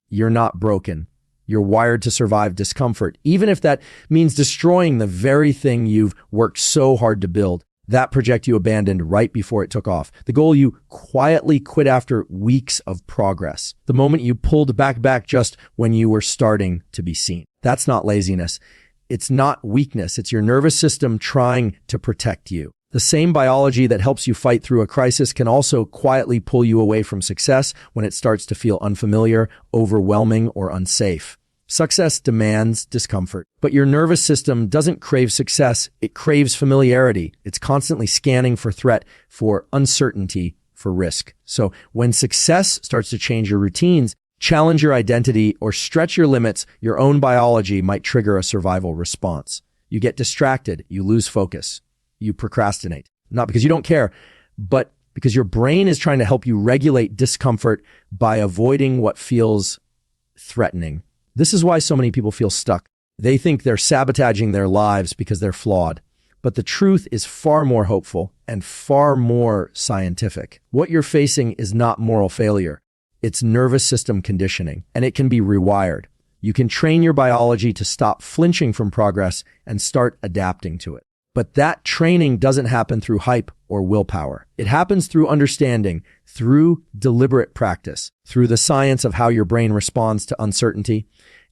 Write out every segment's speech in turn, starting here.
You're not broken. You're wired to survive discomfort, even if that means destroying the very thing you've worked so hard to build. That project you abandoned right before it took off. The goal you quietly quit after weeks of progress. The moment you pulled back just when you were starting to be seen. That's not laziness. It's not weakness. It's your nervous system trying to protect you. The same biology that helps you fight through a crisis can also quietly pull you away from success when it starts to feel unfamiliar, overwhelming, or unsafe. Success demands discomfort, but your nervous system doesn't crave success. It craves familiarity. It's constantly scanning for threat, for uncertainty, for risk. So when success starts to change your routines, challenge your identity, or stretch your limits, your own biology might trigger a survival response. You get distracted. You lose focus. You procrastinate. Not because you don't care, but because your brain is trying to help you regulate discomfort by avoiding what feels threatening. This is why so many people feel stuck. They think they're sabotaging their lives because they're flawed. But the truth is far more hopeful and far more scientific. What you're facing is not moral failure. It's nervous system conditioning, and it can be rewired. You can train your biology to stop flinching from progress and start adapting to it. But that training doesn't happen through hype or willpower. It happens through understanding, through deliberate practice, through the science of how your brain responds to uncertainty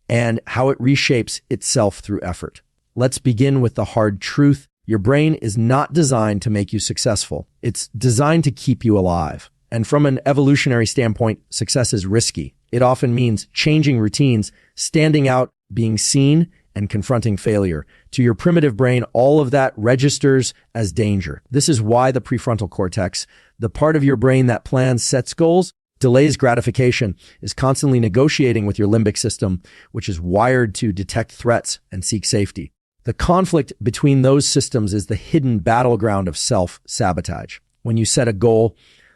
and how it reshapes itself through effort. Let's begin with the hard truth. Your brain is not designed to make you successful. It's designed to keep you alive. And from an evolutionary standpoint, success is risky. It often means changing routines, standing out, being seen, and confronting failure. To your primitive brain, all of that registers as danger. This is why the prefrontal cortex, the part of your brain that plans, sets goals, delays gratification, is constantly negotiating with your limbic system, which is wired to detect threats and seek safety. The conflict between those systems is the hidden battleground of self-sabotage. When you set a goal,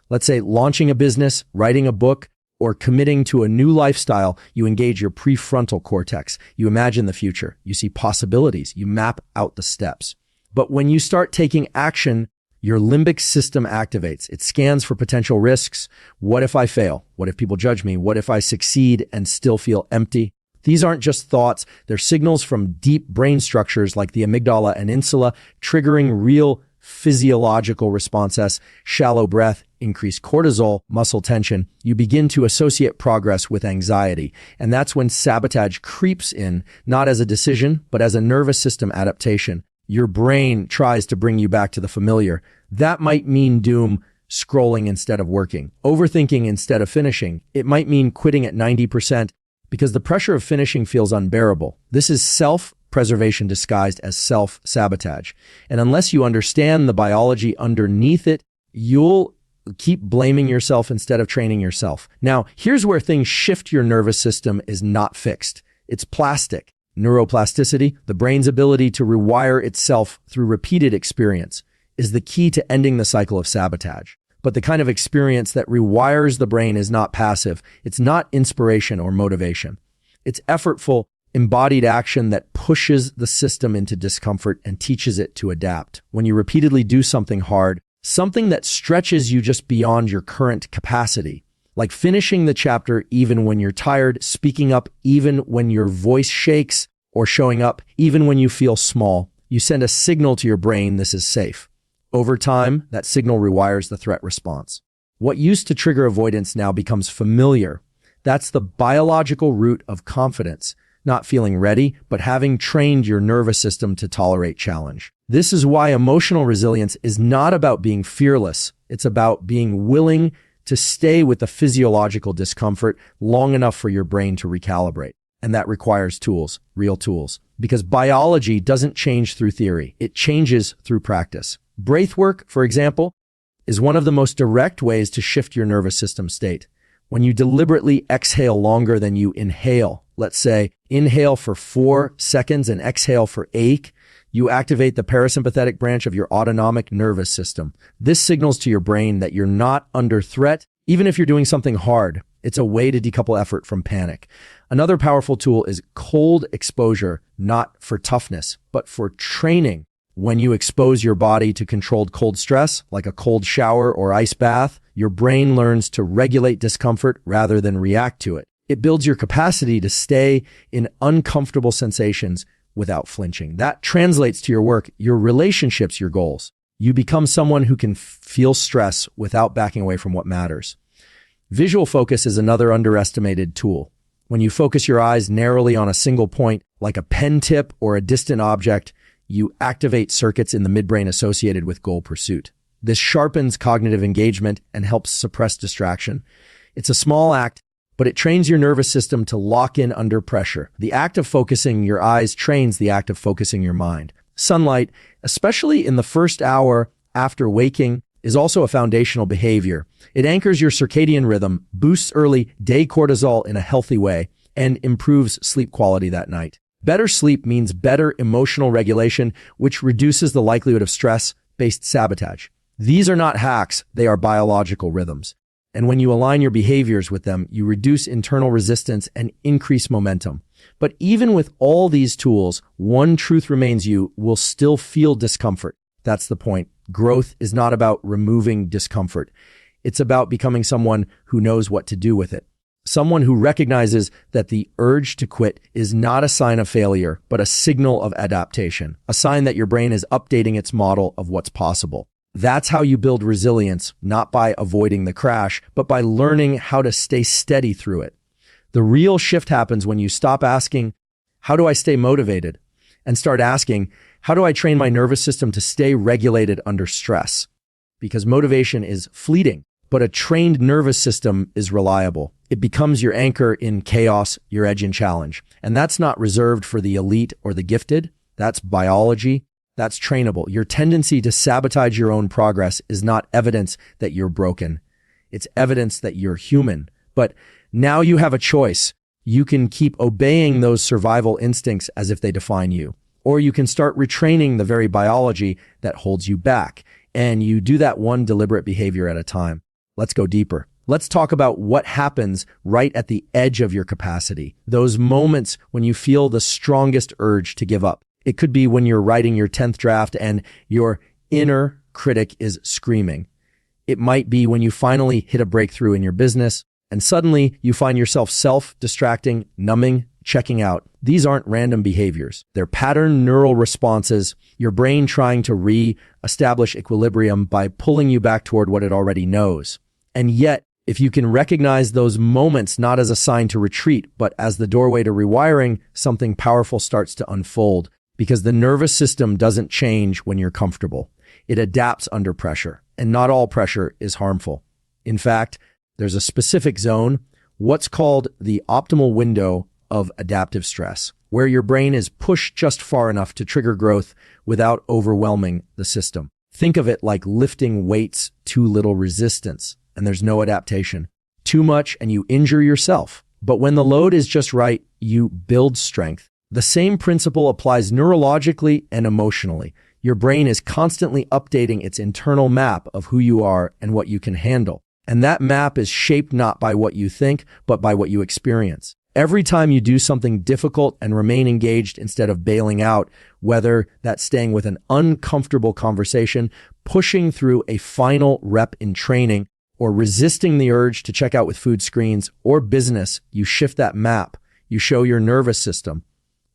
let's say launching a business, writing a book, or committing to a new lifestyle, you engage your prefrontal cortex. You imagine the future. You see possibilities. You map out the steps. But when you start taking action, your limbic system activates. It scans for potential risks. What if I fail? What if people judge me? What if I succeed and still feel empty? These aren't just thoughts. They're signals from deep brain structures like the amygdala and insula, triggering real physiological responses, shallow breath, increased cortisol, muscle tension. You begin to associate progress with anxiety. And that's when sabotage creeps in, not as a decision, but as a nervous system adaptation. Your brain tries to bring you back to the familiar. That might mean doom scrolling instead of working, overthinking instead of finishing. It might mean quitting at 90% because the pressure of finishing feels unbearable. This is self-preservation disguised as self-sabotage. And unless you understand the biology underneath it, you'll keep blaming yourself instead of training yourself. Now, here's where things shift. Your nervous system is not fixed. It's plastic. Neuroplasticity, the brain's ability to rewire itself through repeated experience, is the key to ending the cycle of sabotage. But the kind of experience that rewires the brain is not passive. It's not inspiration or motivation. It's effortful, embodied action that pushes the system into discomfort and teaches it to adapt. When you repeatedly do something hard, something that stretches you just beyond your current capacity, like finishing the chapter even when you're tired, speaking up even when your voice shakes, or showing up even when you feel small, you send a signal to your brain this is safe. Over time, that signal rewires the threat response. What used to trigger avoidance now becomes familiar. That's the biological root of confidence. Not feeling ready, but having trained your nervous system to tolerate challenge. This is why emotional resilience is not about being fearless. It's about being willing to stay with the physiological discomfort long enough for your brain to recalibrate. And that requires tools, real tools. Because biology doesn't change through theory. It changes through practice. Breath work, for example, is one of the most direct ways to shift your nervous system state. When you deliberately exhale longer than you inhale, let's say inhale for 4 seconds and exhale for 8, you activate the parasympathetic branch of your autonomic nervous system. This signals to your brain that you're not under threat, even if you're doing something hard. It's a way to decouple effort from panic. Another powerful tool is cold exposure, not for toughness, but for training. When you expose your body to controlled cold stress, like a cold shower or ice bath, your brain learns to regulate discomfort rather than react to it. It builds your capacity to stay in uncomfortable sensations without flinching. That translates to your work, your relationships, your goals. You become someone who can feel stress without backing away from what matters. Visual focus is another underestimated tool. When you focus your eyes narrowly on a single point, like a pen tip or a distant object, you activate circuits in the midbrain associated with goal pursuit. This sharpens cognitive engagement and helps suppress distraction. It's a small act, but it trains your nervous system to lock in under pressure. The act of focusing your eyes trains the act of focusing your mind. Sunlight, especially in the first hour after waking, is also a foundational behavior. It anchors your circadian rhythm, boosts early day cortisol in a healthy way, and improves sleep quality that night. Better sleep means better emotional regulation, which reduces the likelihood of stress-based sabotage. These are not hacks, they are biological rhythms. And when you align your behaviors with them, you reduce internal resistance and increase momentum. But even with all these tools, one truth remains: you will still feel discomfort. That's the point. Growth is not about removing discomfort. It's about becoming someone who knows what to do with it. Someone who recognizes that the urge to quit is not a sign of failure, but a signal of adaptation, a sign that your brain is updating its model of what's possible. That's how you build resilience, not by avoiding the crash, but by learning how to stay steady through it. The real shift happens when you stop asking, how do I stay motivated? And start asking, how do I train my nervous system to stay regulated under stress? Because motivation is fleeting, but a trained nervous system is reliable. It becomes your anchor in chaos, your edge in challenge. And that's not reserved for the elite or the gifted. That's biology. That's trainable. Your tendency to sabotage your own progress is not evidence that you're broken. It's evidence that you're human. But now you have a choice. You can keep obeying those survival instincts as if they define you, or you can start retraining the very biology that holds you back. And you do that one deliberate behavior at a time. Let's go deeper. Let's talk about what happens right at the edge of your capacity. Those moments when you feel the strongest urge to give up. It could be when you're writing your 10th draft and your inner critic is screaming. It might be when you finally hit a breakthrough in your business and suddenly you find yourself self-distracting, numbing, checking out. These aren't random behaviors. They're patterned neural responses, your brain trying to re-establish equilibrium by pulling you back toward what it already knows. And yet, if you can recognize those moments not as a sign to retreat, but as the doorway to rewiring, something powerful starts to unfold. Because the nervous system doesn't change when you're comfortable. It adapts under pressure, and not all pressure is harmful. In fact, there's a specific zone, what's called the optimal window of adaptive stress, where your brain is pushed just far enough to trigger growth without overwhelming the system. Think of it like lifting weights, too little resistance, and there's no adaptation. Too much and you injure yourself. But when the load is just right, you build strength. The same principle applies neurologically and emotionally. Your brain is constantly updating its internal map of who you are and what you can handle. And that map is shaped not by what you think, but by what you experience. Every time you do something difficult and remain engaged instead of bailing out, whether that's staying with an uncomfortable conversation, pushing through a final rep in training, or resisting the urge to check out with food screens or business, you shift that map. You show your nervous system,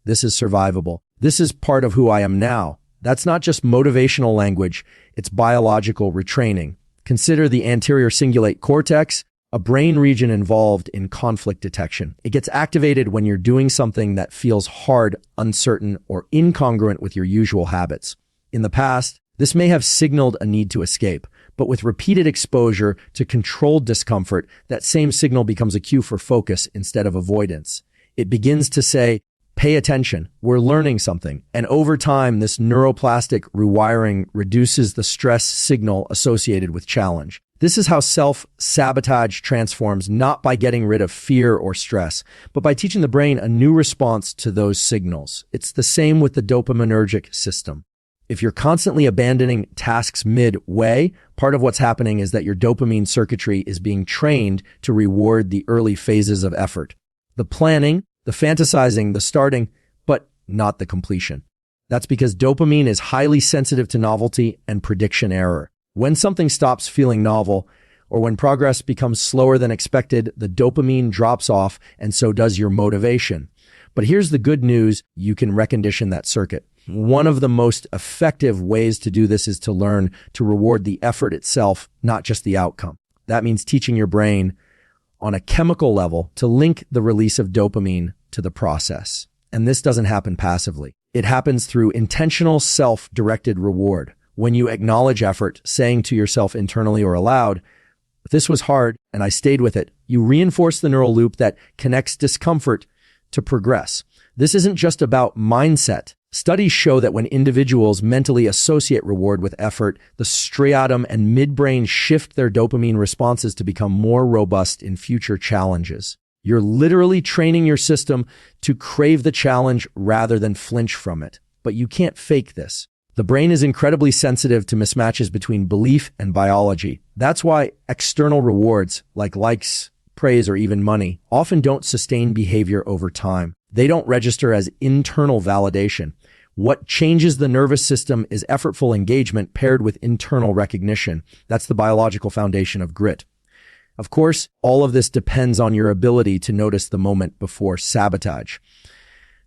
this is survivable. This is part of who I am now. That's not just motivational language, it's biological retraining. Consider the anterior cingulate cortex, a brain region involved in conflict detection. It gets activated when you're doing something that feels hard, uncertain, or incongruent with your usual habits. In the past, this may have signaled a need to escape, but with repeated exposure to controlled discomfort, that same signal becomes a cue for focus instead of avoidance. It begins to say, pay attention, we're learning something. And over time, this neuroplastic rewiring reduces the stress signal associated with challenge. This is how self-sabotage transforms, not by getting rid of fear or stress, but by teaching the brain a new response to those signals. It's the same with the dopaminergic system. If you're constantly abandoning tasks midway, part of what's happening is that your dopamine circuitry is being trained to reward the early phases of effort. The planning, the fantasizing, the starting, but not the completion. That's because dopamine is highly sensitive to novelty and prediction error. When something stops feeling novel, Or when progress becomes slower than expected, the dopamine drops off, and so does your motivation. But here's the good news: you can recondition that circuit. One of the most effective ways to do this is to learn to reward the effort itself, not just the outcome. That means teaching your brain on a chemical level to link the release of dopamine to the process. And this doesn't happen passively. It happens through intentional self-directed reward. When you acknowledge effort, saying to yourself internally or aloud, "This was hard and I stayed with it," you reinforce the neural loop that connects discomfort to progress. This isn't just about mindset. Studies show that when individuals mentally associate reward with effort, the striatum and midbrain shift their dopamine responses to become more robust in future challenges. You're literally training your system to crave the challenge rather than flinch from it. But you can't fake this. The brain is incredibly sensitive to mismatches between belief and biology. That's why external rewards, like likes, praise, or even money, often don't sustain behavior over time. They don't register as internal validation. What changes the nervous system is effortful engagement paired with internal recognition. That's the biological foundation of grit. Of course, all of this depends on your ability to notice the moment before sabotage.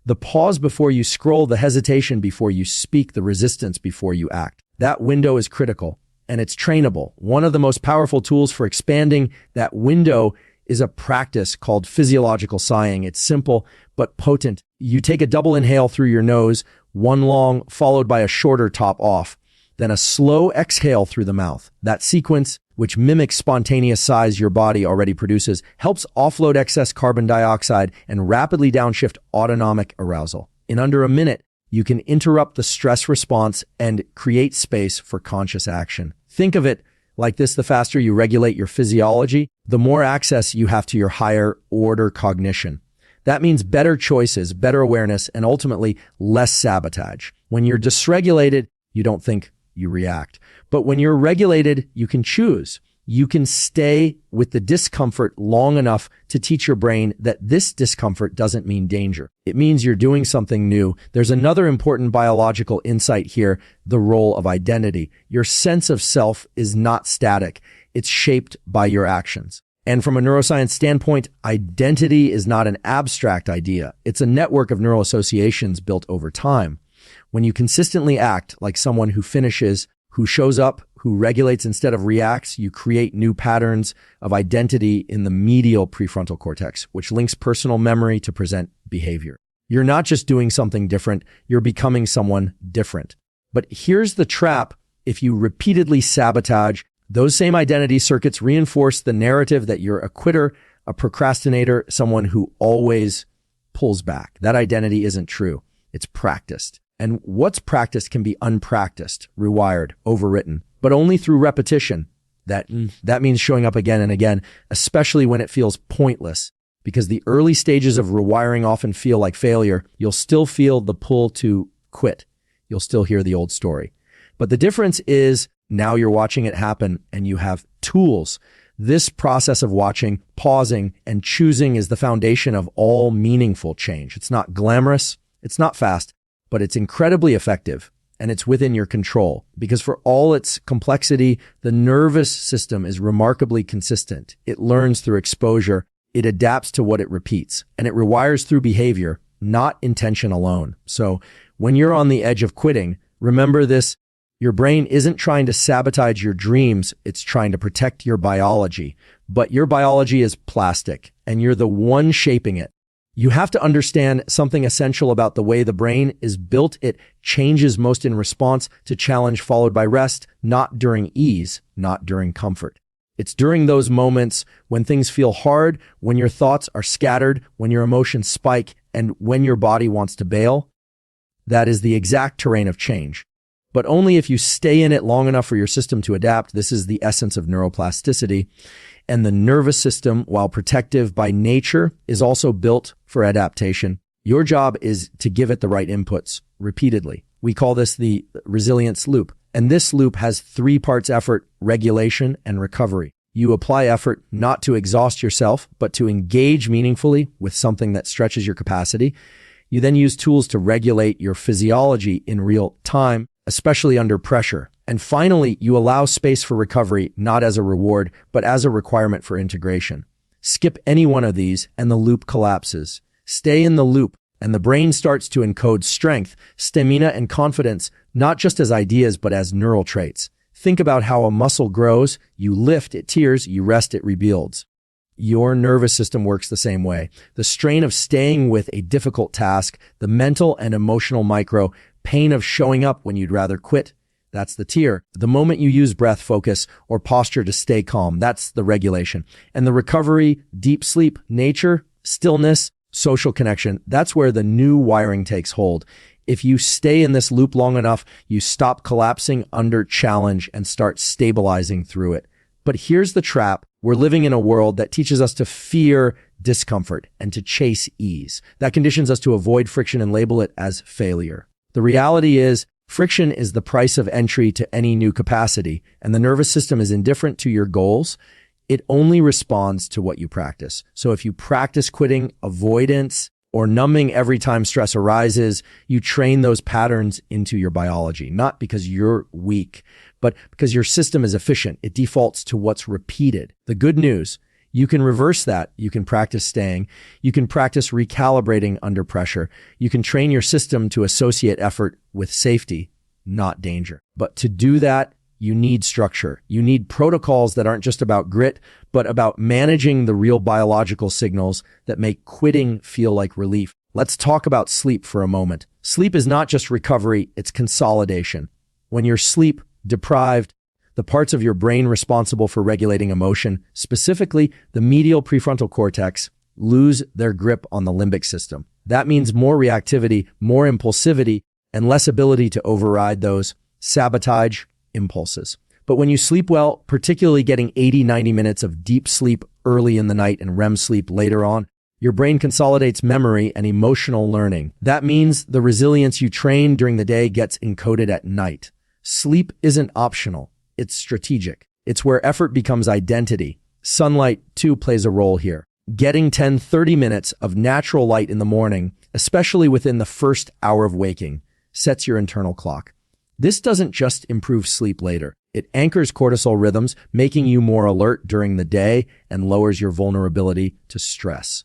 The pause before you scroll, the hesitation before you speak, the resistance before you act. That window is critical, and it's trainable. One of the most powerful tools for expanding that window is a practice called physiological sighing. It's simple but potent. You take a double inhale through your nose, one long followed by a shorter top off, then a slow exhale through the mouth. That sequence, which mimics spontaneous sighs your body already produces, helps offload excess carbon dioxide and rapidly downshift autonomic arousal. In under a minute, you can interrupt the stress response and create space for conscious action. Think of it like this: the faster you regulate your physiology, the more access you have to your higher order cognition. That means better choices, better awareness, and ultimately less sabotage. When you're dysregulated, you don't think, you react. But when you're regulated, you can choose. You can stay with the discomfort long enough to teach your brain that this discomfort doesn't mean danger. It means you're doing something new. There's another important biological insight here: the role of identity. Your sense of self is not static. It's shaped by your actions. And from a neuroscience standpoint, identity is not an abstract idea. It's a network of neural associations built over time. When you consistently act like someone who finishes, who shows up, who regulates instead of reacts, you create new patterns of identity in the medial prefrontal cortex, which links personal memory to present behavior. You're not just doing something different, you're becoming someone different. But here's the trap: if you repeatedly sabotage, those same identity circuits reinforce the narrative that you're a quitter, a procrastinator, someone who always pulls back. That identity isn't true. It's practiced. And what's practiced can be unpracticed, rewired, overwritten, but only through repetition. That means showing up again and again, especially when it feels pointless, because the early stages of rewiring often feel like failure. You'll still feel the pull to quit. You'll still hear the old story. But the difference is now you're watching it happen and you have tools. This process of watching, pausing, and choosing is the foundation of all meaningful change. It's not glamorous, it's not fast, but it's incredibly effective, and it's within your control, because for all its complexity, the nervous system is remarkably consistent. It learns through exposure, it adapts to what it repeats, and it rewires through behavior, not intention alone. So when you're on the edge of quitting, remember this: your brain isn't trying to sabotage your dreams, it's trying to protect your biology. But your biology is plastic, and you're the one shaping it. You have to understand something essential about the way the brain is built. It changes most in response to challenge followed by rest, not during ease, not during comfort. It's during those moments when things feel hard, when your thoughts are scattered, when your emotions spike, and when your body wants to bail. That is the exact terrain of change. But only if you stay in it long enough for your system to adapt. This is the essence of neuroplasticity. And the nervous system, while protective by nature, is also built for adaptation. Your job is to give it the right inputs repeatedly. We call this the resilience loop. And this loop has 3 parts: effort, regulation, and recovery. You apply effort not to exhaust yourself, but to engage meaningfully with something that stretches your capacity. You then use tools to regulate your physiology in real time, especially under pressure. And finally, you allow space for recovery, not as a reward, but as a requirement for integration. Skip any one of these and the loop collapses. Stay in the loop and the brain starts to encode strength, stamina, and confidence, not just as ideas, but as neural traits. Think about how a muscle grows. You lift, it tears. You rest, it rebuilds. Your nervous system works the same way. The strain of staying with a difficult task, the mental and emotional micro pain of showing up when you'd rather quit, that's the tear. The moment you use breath, focus, or posture to stay calm, that's the regulation. And the recovery, deep sleep, nature, stillness, social connection, that's where the new wiring takes hold. If you stay in this loop long enough, you stop collapsing under challenge and start stabilizing through it. But here's the trap. We're living in a world that teaches us to fear discomfort and to chase ease. That conditions us to avoid friction and label it as failure. The reality is, friction is the price of entry to any new capacity, and the nervous system is indifferent to your goals. It only responds to what you practice. So if you practice quitting, avoidance, or numbing every time stress arises, you train those patterns into your biology, not because you're weak, but because your system is efficient. It defaults to what's repeated. The good news, you can reverse that. You can practice staying. You can practice recalibrating under pressure. You can train your system to associate effort with safety, not danger. But to do that, you need structure. You need protocols that aren't just about grit, but about managing the real biological signals that make quitting feel like relief. Let's talk about sleep for a moment. Sleep is not just recovery, it's consolidation. When you're sleep deprived, the parts of your brain responsible for regulating emotion, specifically the medial prefrontal cortex, lose their grip on the limbic system. That means more reactivity, more impulsivity, and less ability to override those sabotage impulses. But when you sleep well, particularly getting 80-90 minutes of deep sleep early in the night and REM sleep later on, your brain consolidates memory and emotional learning. That means the resilience you train during the day gets encoded at night. Sleep isn't optional. It's strategic. It's where effort becomes identity. Sunlight, too, plays a role here. Getting 10-30 minutes of natural light in the morning, especially within the first hour of waking, sets your internal clock. This doesn't just improve sleep later. It anchors cortisol rhythms, making you more alert during the day and lowers your vulnerability to stress.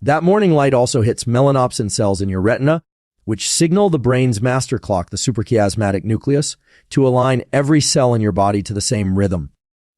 That morning light also hits melanopsin cells in your retina, which signal the brain's master clock, the suprachiasmatic nucleus, to align every cell in your body to the same rhythm.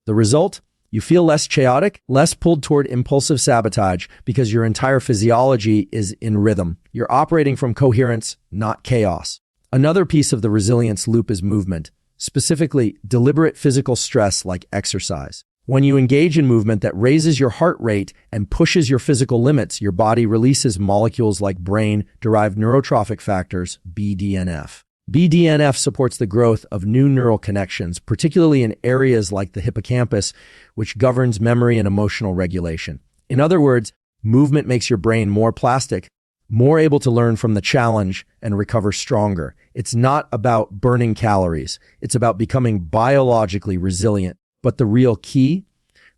The result? You feel less chaotic, less pulled toward impulsive sabotage because your entire physiology is in rhythm. You're operating from coherence, not chaos. Another piece of the resilience loop is movement, specifically deliberate physical stress like exercise. When you engage in movement that raises your heart rate and pushes your physical limits, your body releases molecules like brain-derived neurotrophic factors, BDNF. BDNF supports the growth of new neural connections, particularly in areas like the hippocampus, which governs memory and emotional regulation. In other words, movement makes your brain more plastic, more able to learn from the challenge and recover stronger. It's not about burning calories. It's about becoming biologically resilient. But the real key,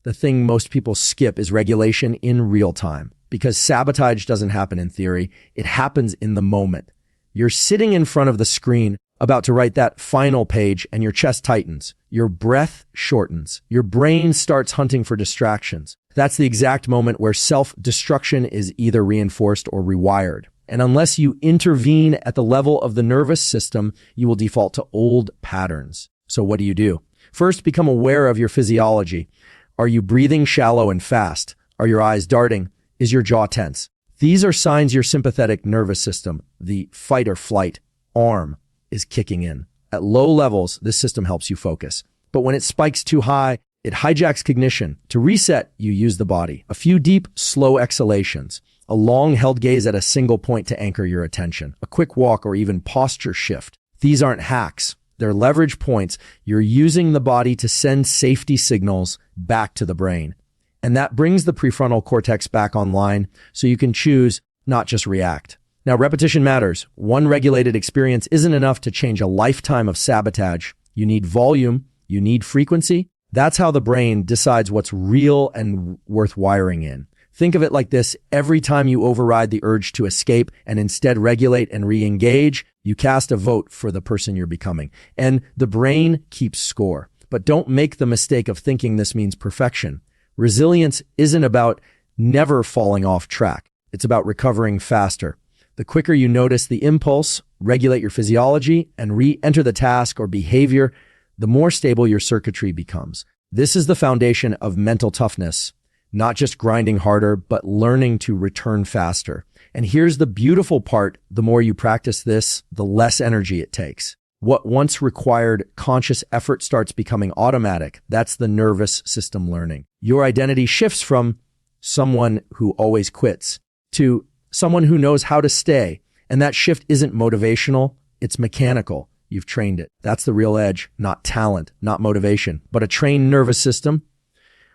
the thing most people skip, is regulation in real time. Because sabotage doesn't happen in theory. It happens in the moment. You're sitting in front of the screen about to write that final page and your chest tightens. Your breath shortens. Your brain starts hunting for distractions. That's the exact moment where self-destruction is either reinforced or rewired. And unless you intervene at the level of the nervous system, you will default to old patterns. So what do? First, become aware of your physiology. Are you breathing shallow and fast? Are your eyes darting? Is your jaw tense? These are signs your sympathetic nervous system, the fight or flight arm, is kicking in. At low levels, this system helps you focus. But when it spikes too high, it hijacks cognition. To reset, you use the body. A few deep, slow exhalations. A long held gaze at a single point to anchor your attention. A quick walk or even posture shift. These aren't hacks. They're leverage points. You're using the body to send safety signals back to the brain. And that brings the prefrontal cortex back online so you can choose, not just react. Now, repetition matters. One regulated experience isn't enough to change a lifetime of sabotage. You need volume. You need frequency. That's how the brain decides what's real and worth wiring in. Think of it like this. Every time you override the urge to escape and instead regulate and re-engage, you cast a vote for the person you're becoming. And the brain keeps score. But don't make the mistake of thinking this means perfection. Resilience isn't about never falling off track. It's about recovering faster. The quicker you notice the impulse, regulate your physiology, and re-enter the task or behavior, the more stable your circuitry becomes. This is the foundation of mental toughness, not just grinding harder, but learning to return faster. And here's the beautiful part. The more you practice this, the less energy it takes. What once required conscious effort starts becoming automatic. That's the nervous system learning. Your identity shifts from someone who always quits to someone who knows how to stay. And that shift isn't motivational, it's mechanical. You've trained it. That's the real edge, not talent, not motivation, but a trained nervous system.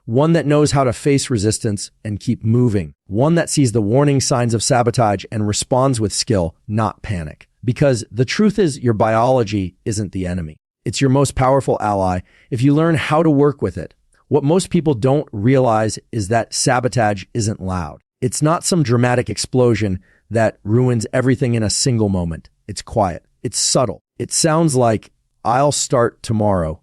One that knows how to face resistance and keep moving. One that sees the warning signs of sabotage and responds with skill, not panic. Because the truth is, your biology isn't the enemy. It's your most powerful ally if you learn how to work with it. What most people don't realize is that sabotage isn't loud. It's not some dramatic explosion that ruins everything in a single moment. It's quiet. It's subtle. It sounds like, "I'll start tomorrow."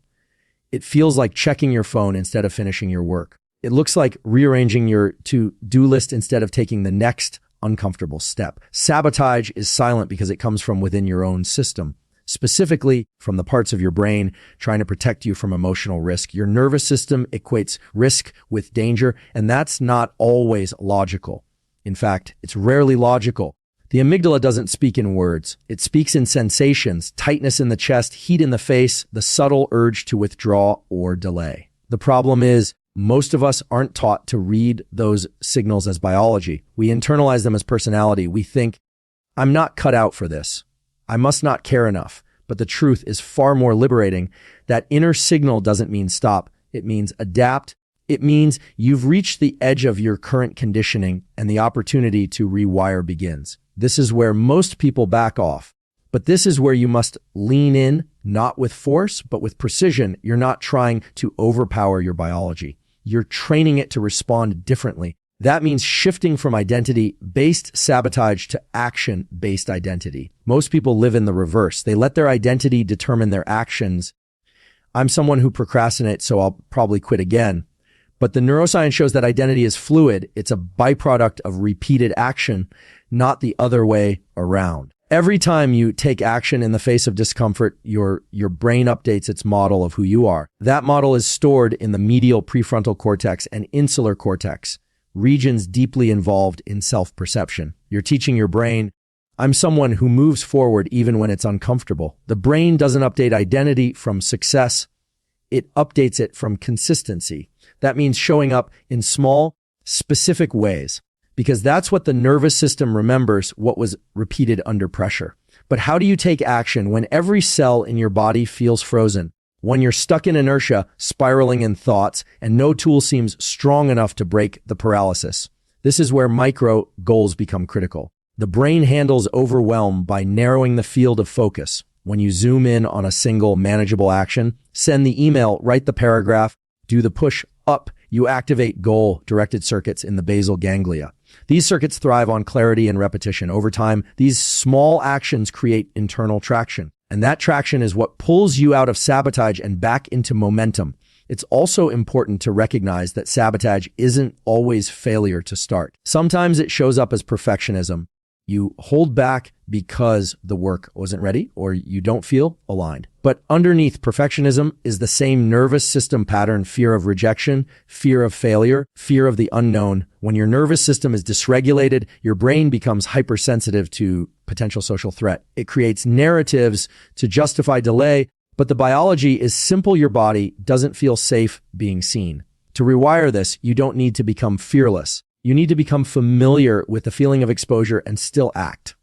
It feels like checking your phone instead of finishing your work. It looks like rearranging your to-do list instead of taking the next uncomfortable step. Sabotage is silent because it comes from within your own system, specifically from the parts of your brain trying to protect you from emotional risk. Your nervous system equates risk with danger, and that's not always logical. In fact, it's rarely logical. The amygdala doesn't speak in words. It speaks in sensations, tightness in the chest, heat in the face, the subtle urge to withdraw or delay. The problem is, most of us aren't taught to read those signals as biology. We internalize them as personality. We think, "I'm not cut out for this. I must not care enough." But the truth is far more liberating. That inner signal doesn't mean stop. It means adapt. It means you've reached the edge of your current conditioning and the opportunity to rewire begins. This is where most people back off. But this is where you must lean in, not with force, but with precision. You're not trying to overpower your biology. You're training it to respond differently. That means shifting from identity-based sabotage to action-based identity. Most people live in the reverse. They let their identity determine their actions. "I'm someone who procrastinates, so I'll probably quit again." But the neuroscience shows that identity is fluid. It's a byproduct of repeated action, not the other way around. Every time you take action in the face of discomfort, your brain updates its model of who you are. That model is stored in the medial prefrontal cortex and insular cortex, regions deeply involved in self-perception. You're teaching your brain, "I'm someone who moves forward even when it's uncomfortable." The brain doesn't update identity from success. It updates it from consistency. That means showing up in small, specific ways, because that's what the nervous system remembers, what was repeated under pressure. But how do you take action when every cell in your body feels frozen? When you're stuck in inertia, spiraling in thoughts, and no tool seems strong enough to break the paralysis? This is where micro goals become critical. The brain handles overwhelm by narrowing the field of focus. When you zoom in on a single manageable action, send the email, write the paragraph, do the push up, you activate goal-directed circuits in the basal ganglia. These circuits thrive on clarity and repetition. Over time, these small actions create internal traction. And that traction is what pulls you out of sabotage and back into momentum. It's also important to recognize that sabotage isn't always failure to start. Sometimes it shows up as perfectionism. You hold back because the work wasn't ready or you don't feel aligned. But underneath perfectionism is the same nervous system pattern: fear of rejection, fear of failure, fear of the unknown. When your nervous system is dysregulated, your brain becomes hypersensitive to potential social threat. It creates narratives to justify delay, but the biology is simple. Your body doesn't feel safe being seen. To rewire this, you don't need to become fearless. You need to become familiar with the feeling of exposure and still act.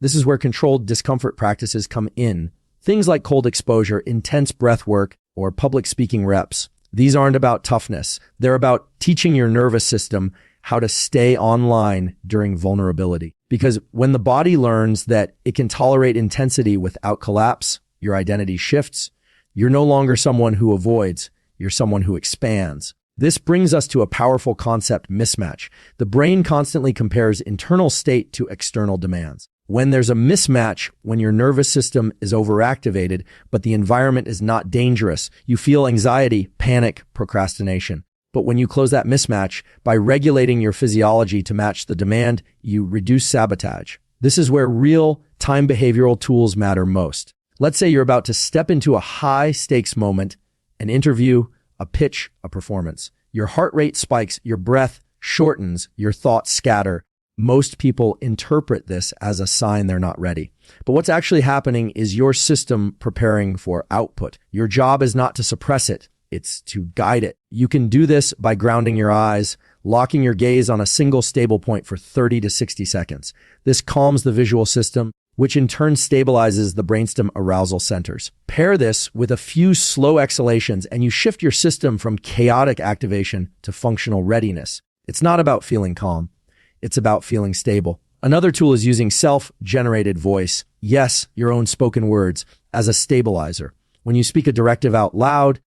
This is where controlled discomfort practices come in. Things like cold exposure, intense breath work, or public speaking reps. These aren't about toughness. They're about teaching your nervous system how to stay online during vulnerability. Because when the body learns that it can tolerate intensity without collapse, your identity shifts. You're no longer someone who avoids. You're someone who expands. This brings us to a powerful concept mismatch. The brain constantly compares internal state to external demands. When there's a mismatch, when your nervous system is overactivated, but the environment is not dangerous, you feel anxiety, panic, procrastination. But when you close that mismatch, by regulating your physiology to match the demand, you reduce sabotage. This is where real-time behavioral tools matter most. Let's say you're about to step into a high-stakes moment, an interview, a pitch, a performance. Your heart rate spikes, your breath shortens, your thoughts scatter. Most people interpret this as a sign they're not ready. But what's actually happening is your system preparing for output. Your job is not to suppress it, it's to guide it. You can do this by grounding your eyes, locking your gaze on a single stable point for 30 to 60 seconds. This calms the visual system, which in turn stabilizes the brainstem arousal centers. Pair this with a few slow exhalations and you shift your system from chaotic activation to functional readiness. It's not about feeling calm. It's about feeling stable. Another tool is using self-generated voice, yes, your own spoken words, as a stabilizer. When you speak a directive out loud,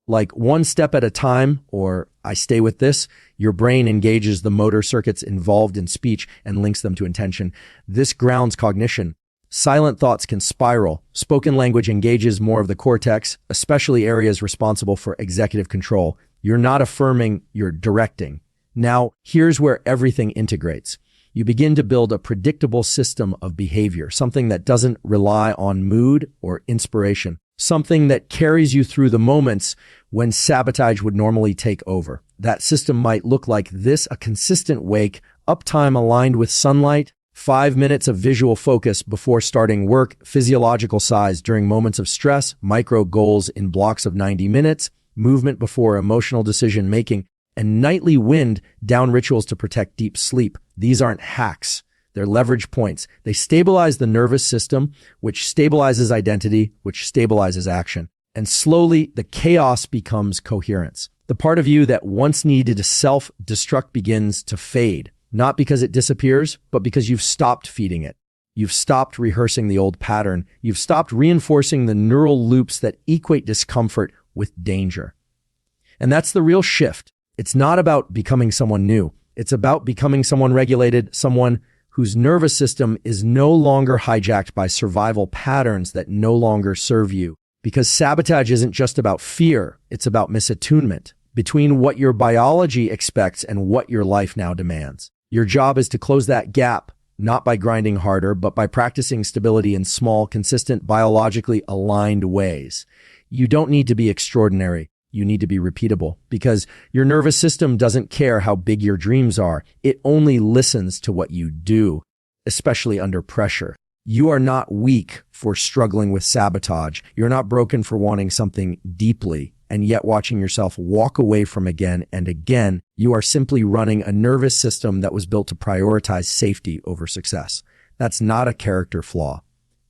like one step at a time, or I stay with this, your brain engages the motor circuits involved in speech and links them to intention. This grounds cognition. Silent thoughts can spiral. Spoken language engages more of the cortex, especially areas responsible for executive control. You're not affirming, you're directing. Now, here's where everything integrates. You begin to build a predictable system of behavior, something that doesn't rely on mood or inspiration, something that carries you through the moments when sabotage would normally take over. That system might look like this: a consistent wake, uptime aligned with sunlight, 5 minutes of visual focus before starting work, physiological size during moments of stress, micro goals in blocks of 90 minutes, movement before emotional decision making, and nightly wind down rituals to protect deep sleep. These aren't hacks. They're leverage points. They stabilize the nervous system, which stabilizes identity, which stabilizes action. And slowly, the chaos becomes coherence. The part of you that once needed to self-destruct begins to fade, not because it disappears, but because you've stopped feeding it. You've stopped rehearsing the old pattern. You've stopped reinforcing the neural loops that equate discomfort with danger. And that's the real shift. It's not about becoming someone new. It's about becoming someone regulated, someone whose nervous system is no longer hijacked by survival patterns that no longer serve you. Because sabotage isn't just about fear, it's about misattunement between what your biology expects and what your life now demands. Your job is to close that gap, not by grinding harder, but by practicing stability in small, consistent, biologically aligned ways. You don't need to be extraordinary. You need to be repeatable, because your nervous system doesn't care how big your dreams are. It only listens to what you do, especially under pressure. You are not weak for struggling with sabotage. You're not broken for wanting something deeply and yet watching yourself walk away from again and again. You are simply running a nervous system that was built to prioritize safety over success. That's not a character flaw.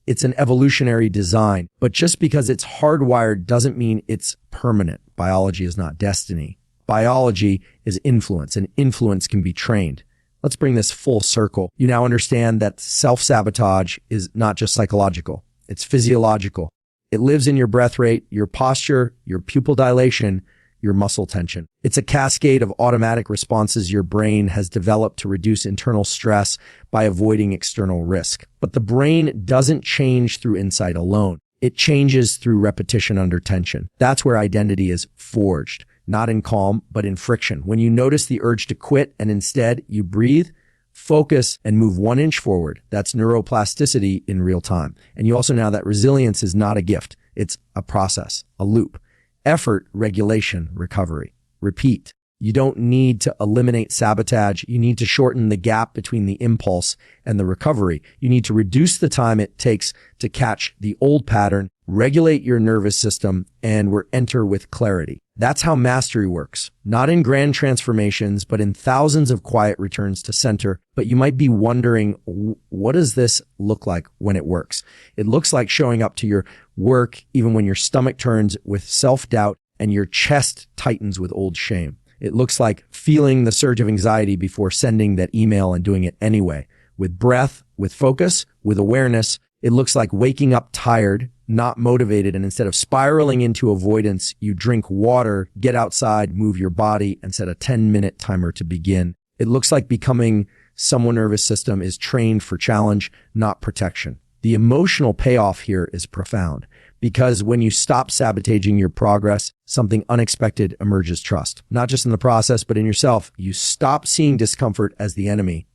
It's an evolutionary design, but just because it's hardwired doesn't mean it's permanent. Biology is not destiny. Biology is influence, and influence can be trained. Let's bring this full circle. You now understand that self-sabotage is not just psychological. It's physiological. It lives in your breath rate, your posture, your pupil dilation, your muscle tension. It's a cascade of automatic responses your brain has developed to reduce internal stress by avoiding external risk. But the brain doesn't change through insight alone. It changes through repetition under tension. That's where identity is forged, not in calm, but in friction. When you notice the urge to quit and instead you breathe, focus, and move 1 inch forward, that's neuroplasticity in real time. And you also know that resilience is not a gift. It's a process, a loop. Effort, regulation, recovery. Repeat. You don't need to eliminate sabotage. You need to shorten the gap between the impulse and the recovery. You need to reduce the time it takes to catch the old pattern, regulate your nervous system, and enter with clarity. That's how mastery works. Not in grand transformations, but in thousands of quiet returns to center. But you might be wondering, what does this look like when it works? It looks like showing up to your work even when your stomach turns with self-doubt and your chest tightens with old shame. It looks like feeling the surge of anxiety before sending that email and doing it anyway. With breath, with focus, with awareness. It looks like waking up tired, not motivated. And instead of spiraling into avoidance, you drink water, get outside, move your body, and set a 10-minute timer to begin. It looks like becoming someone's nervous system is trained for challenge, not protection. The emotional payoff here is profound because when you stop sabotaging your progress, something unexpected emerges: trust, not just in the process, but in yourself. You stop seeing discomfort as the enemy.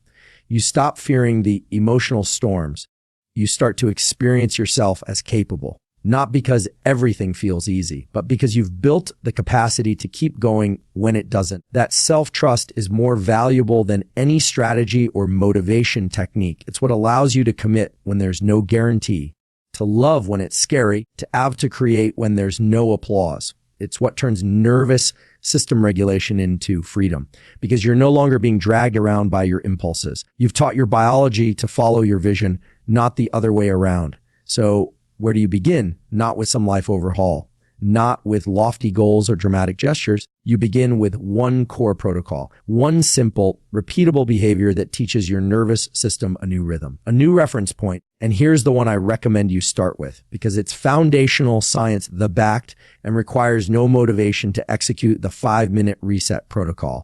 You stop fearing the emotional storms. You start to experience yourself as capable, not because everything feels easy, but because you've built the capacity to keep going when it doesn't. That self-trust is more valuable than any strategy or motivation technique. It's what allows you to commit when there's no guarantee, to love when it's scary, to create when there's no applause. It's what turns nervous system regulation into freedom, because you're no longer being dragged around by your impulses. You've taught your biology to follow your vision, not the other way around. So where do you begin? Not with some life overhaul, not with lofty goals or dramatic gestures. You begin with one core protocol, one simple, repeatable behavior that teaches your nervous system a new rhythm, a new reference point. And here's the one I recommend you start with because it's foundational science, the backed, and requires no motivation to execute the 5-minute reset protocol.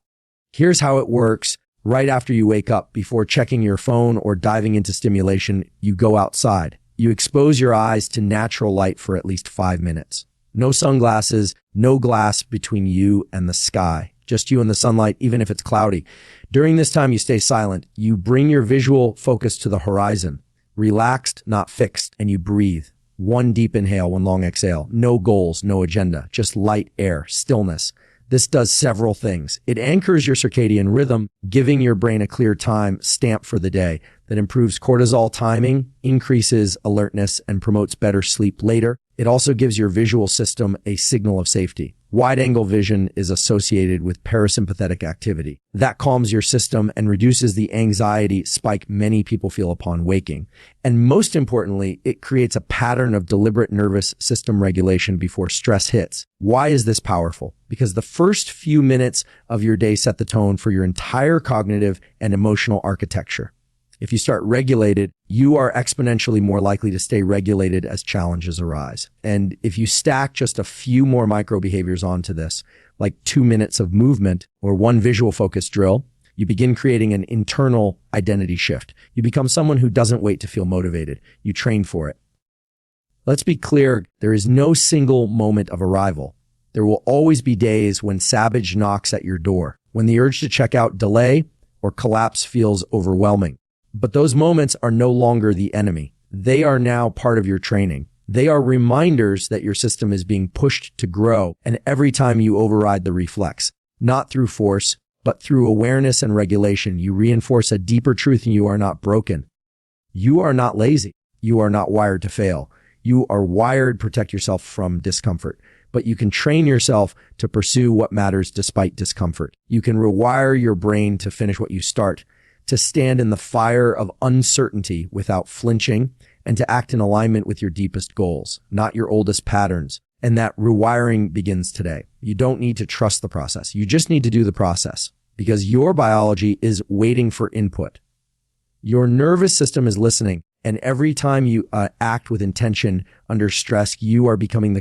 Here's how it works. Right after you wake up, before checking your phone or diving into stimulation, you go outside. You expose your eyes to natural light for at least 5 minutes. No sunglasses, no glass between you and the sky. Just you and the sunlight, even if it's cloudy. During this time, you stay silent. You bring your visual focus to the horizon. Relaxed, not fixed, and you breathe. One deep inhale, one long exhale. No goals, no agenda, just light air, stillness. This does several things. It anchors your circadian rhythm, giving your brain a clear time stamp for the day that improves cortisol timing, increases alertness, and promotes better sleep later. It also gives your visual system a signal of safety. Wide-angle vision is associated with parasympathetic activity. That calms your system and reduces the anxiety spike many people feel upon waking. And most importantly, it creates a pattern of deliberate nervous system regulation before stress hits. Why is this powerful? Because the first few minutes of your day set the tone for your entire cognitive and emotional architecture. If you start regulated, you are exponentially more likely to stay regulated as challenges arise. And if you stack just a few more micro behaviors onto this, like 2 minutes of movement or one visual focus drill, you begin creating an internal identity shift. You become someone who doesn't wait to feel motivated. You train for it. Let's be clear, there is no single moment of arrival. There will always be days when savage knocks at your door, when the urge to check out, delay, or collapse feels overwhelming. But those moments are no longer the enemy. They are now part of your training. They are reminders that your system is being pushed to grow. And every time you override the reflex, not through force, but through awareness and regulation, you reinforce a deeper truth, and you are not broken. You are not lazy. You are not wired to fail. You are wired to protect yourself from discomfort. But you can train yourself to pursue what matters despite discomfort. You can rewire your brain to finish what you start, to stand in the fire of uncertainty without flinching, and to act in alignment with your deepest goals, not your oldest patterns. And that rewiring begins today. You don't need to trust the process. You just need to do the process because your biology is waiting for input. Your nervous system is listening. And every time you act with intention under stress, you are becoming the